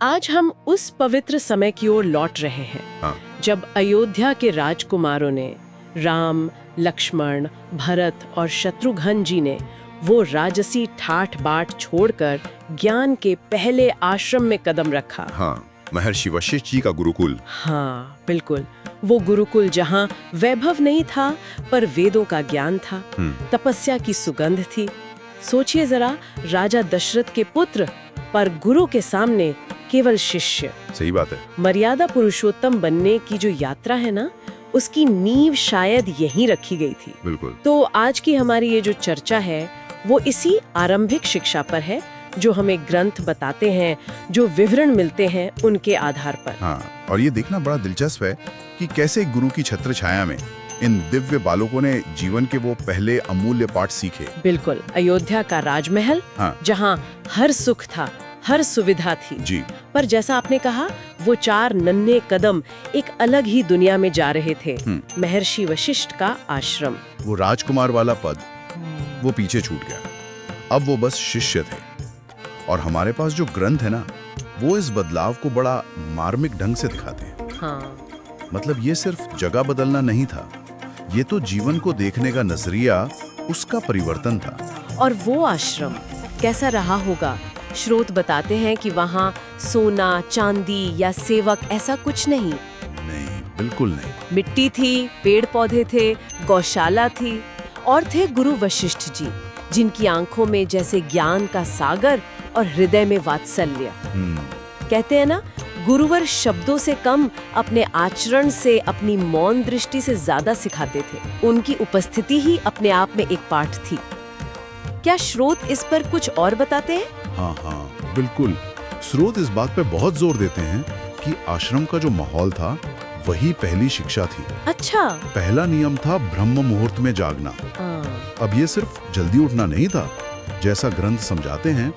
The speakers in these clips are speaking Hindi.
आज हम उस पवित्र समय की ओर लौट रहे हैं हाँ। जब अयोध्या के राजकुमारों ने, राम, लक्ष्मण, भरत और शत्रुघ्न जी ने वो राजसी ठाठ बाट छोड़कर ज्ञान के पहले आश्रम में कदम रखा। हाँ, महर्षि वशिष्ठ जी का गुरुकुल। हाँ बिल्कुल, वो गुरुकुल जहाँ वैभव नहीं था पर वेदों का ज्ञान था, तपस्या की सुगंध थी। सोचिए जरा, राजा दशरथ के पुत्र पर गुरु के सामने केवल शिष्य। सही बात है। मर्यादा पुरुषोत्तम बनने की जो यात्रा है ना, उसकी नींव शायद यहीं रखी गई थी। बिल्कुल। तो आज की हमारी ये जो चर्चा है वो इसी आरंभिक शिक्षा पर है, जो हमें ग्रंथ बताते हैं, जो विवरण मिलते हैं उनके आधार पर। हाँ, और ये देखना बड़ा दिलचस्प है कि कैसे गुरु की छत्र छाया में इन दिव्य बालकों ने जीवन के वो पहले अमूल्य पाठ सीखे। बिल्कुल, अयोध्या का राजमहल, हाँ। जहाँ हर सुख था, हर सुविधा थी जी। पर जैसा आपने कहा, वो चार नन्हे कदम एक अलग ही दुनिया में जा रहे थे। महर्षि वशिष्ठ का आश्रम। वो राजकुमार वाला पद वो पीछे छूट गया, अब वो बस शिष्य थे। और हमारे पास जो ग्रंथ है ना, वो इस बदलाव को बड़ा मार्मिक ढंग से दिखाते हैं। हाँ। मतलब ये सिर्फ जगह बदलना नहीं था, ये तो जीवन को देखने का नजरिया, उसका परिवर्तन था। और वो आश्रम कैसा रहा होगा? स्रोत बताते हैं कि वहाँ सोना, चांदी या सेवक ऐसा कुछ नहीं। नहीं, बिल्कुल नहीं। मिट्टी थी, पेड़ पौधे थे, गौशाला थी, और थे गुरु वशिष्ठ जी, जिनकी आंखों में जैसे ज्ञान का सागर और हृदय में वात्सल्य। कहते हैं ना, गुरुवर शब्दों से कम अपने आचरण से, अपनी मौन दृष्टि से ज्यादा सिखाते थे। उनकी उपस्थिति ही अपने आप में एक पाठ थी। क्या स्रोत इस पर कुछ और बताते हैं? हाँ, बिल्कुल। स्रोत इस बात पे बहुत जोर देते हैं कि आश्रम का जो माहौल था वही पहली शिक्षा थी। अच्छा। पहला नियम था ब्रह्म मुहूर्त में जागना। अब ये सिर्फ जल्दी उठना नहीं था, जैसा ग्रंथ समझाते हैं,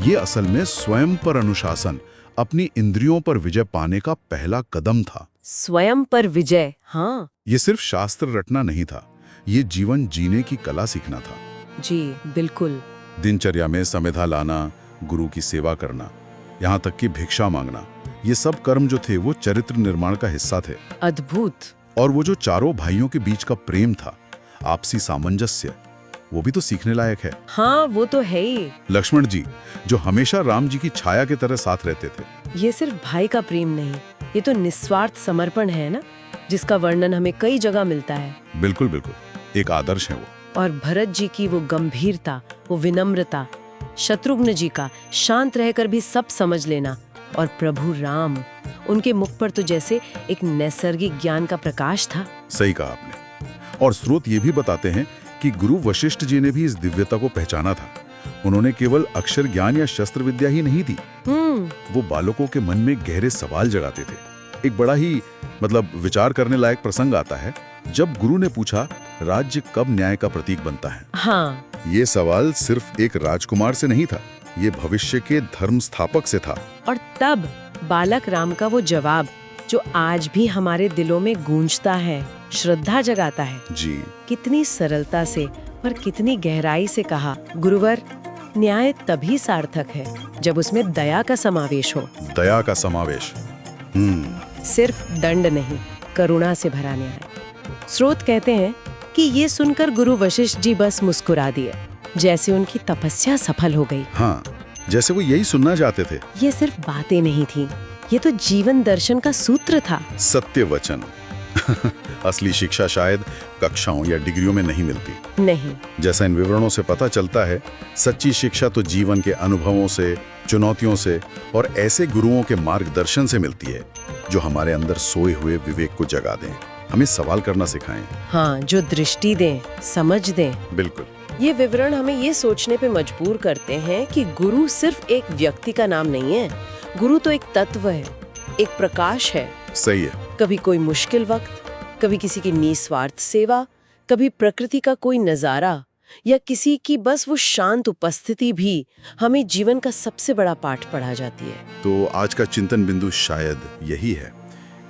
ये असल में स्वयं पर अनुशासन, अपनी इंद्रियों पर विजय पाने का पहला कदम था। स्वयं पर विजय। हाँ, ये सिर्फ शास्त्र रटना नहीं था, ये जीवन जीने की कला सीखना था। जी बिल्कुल। दिनचर्या में संविधा लाना, गुरु की सेवा करना, यहाँ तक कि भिक्षा मांगना, ये सब कर्म जो थे वो चरित्र निर्माण का हिस्सा थे। अद्भुत। और वो जो चारों भाइयों के बीच का प्रेम था, आपसी सामंजस्य, वो भी तो सीखने लायक है। हाँ, वो तो है ही। लक्ष्मण जी जो हमेशा राम जी की छाया की तरह साथ रहते थे। ये सिर्फ भाई का प्रेम नहीं, ये तो निस्वार्थ समर्पण है ना, जिसका वर्णन हमें कई जगह मिलता है। बिल्कुल बिल्कुल, एक आदर्श है वो। और भरत जी की वो गंभीरता, वो विनम्रता, शत्रुघ्न जी का शांत रहकर भी सब समझ लेना, और प्रभु राम, उनके मुख पर तो जैसे एक नैसर्गिक ज्ञान का प्रकाश था। सही कहा आपने। और स्रोत ये भी बताते हैं कि गुरु वशिष्ठ जी ने भी इस दिव्यता को पहचाना था। उन्होंने केवल अक्षर ज्ञान या शस्त्र विद्या ही नहीं दी, वो बालकों के मन में गहरे सवाल जगाते थे। एक बड़ा ही विचार करने लायक प्रसंग आता है, जब गुरु ने पूछा, राज्य कब न्याय का प्रतीक बनता है? हाँ। ये सवाल सिर्फ एक राजकुमार से नहीं था, ये भविष्य के धर्म स्थापक से था। और तब बालक राम का वो जवाब, जो आज भी हमारे दिलों में गूंजता है, श्रद्धा जगाता है। जी। कितनी सरलता से पर कितनी गहराई से कहा, गुरुवर, न्याय तभी सार्थक है जब उसमें दया का समावेश हो। दया का समावेश। सिर्फ दंड नहीं, करुणा से भरा न्याय। स्रोत कहते हैं कि ये सुनकर गुरु वशिष्ठ जी बस मुस्कुरा दिए, जैसे उनकी तपस्या सफल हो गई। हाँ, जैसे वो यही सुनना चाहते थे। ये सिर्फ बातें नहीं थी, ये तो जीवन दर्शन का सूत्र था। सत्य वचन। असली शिक्षा शायद कक्षाओं या डिग्रियों में नहीं मिलती। नहीं। जैसा इन विवरणों से पता चलता है, सच्ची शिक्षा तो जीवन के अनुभवों से, चुनौतियों से और ऐसे गुरुओं के मार्गदर्शन से मिलती है जो हमारे अंदर सोए हुए विवेक को जगा दें, हमें सवाल करना सिखाएं। हाँ, जो दृष्टि दें, समझ दें। बिल्कुल। ये विवरण हमें ये सोचने पे मजबूर करते हैं कि गुरु सिर्फ एक व्यक्ति का नाम नहीं है, गुरु तो एक तत्व है, एक प्रकाश है। सही है। कभी कोई मुश्किल वक्त, कभी किसी की निस्वार्थ सेवा, कभी प्रकृति का कोई नजारा, या किसी की बस वो शांत उपस्थिति भी हमें जीवन का सबसे बड़ा पाठ पढ़ा जाती है। तो आज का चिंतन बिंदु शायद यही है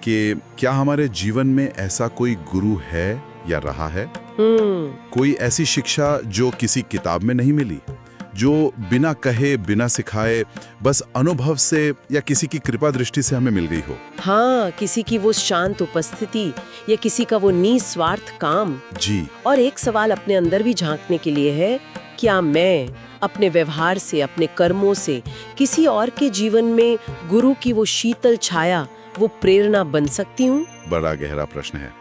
कि क्या हमारे जीवन में ऐसा कोई गुरु है या रहा है? कोई ऐसी शिक्षा जो किसी किताब में नहीं मिली, जो बिना कहे बिना सिखाए बस अनुभव से या किसी की कृपा दृष्टि से हमें मिल गई हो। हाँ, किसी की वो शांत उपस्थिति या किसी का वो निस्वार्थ काम। जी। और एक सवाल अपने अंदर भी झांकने के लिए है, क्या मैं अपने व्यवहार से, अपने कर्मों से किसी और के जीवन में गुरु की वो शीतल छाया, वो प्रेरणा बन सकती हूँ? बड़ा गहरा प्रश्न है।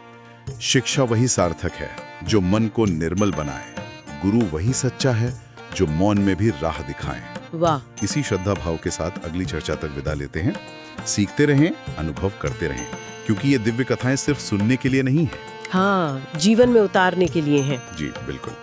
शिक्षा वही सार्थक है जो मन को निर्मल बनाए। गुरु वही सच्चा है जो मौन में भी राह दिखाएं। वाह। इसी श्रद्धा भाव के साथ अगली चर्चा तक विदा लेते हैं। सीखते रहें, अनुभव करते रहें, क्योंकि ये दिव्य कथाएं सिर्फ सुनने के लिए नहीं है। हाँ, जीवन में उतारने के लिए हैं। जी बिल्कुल।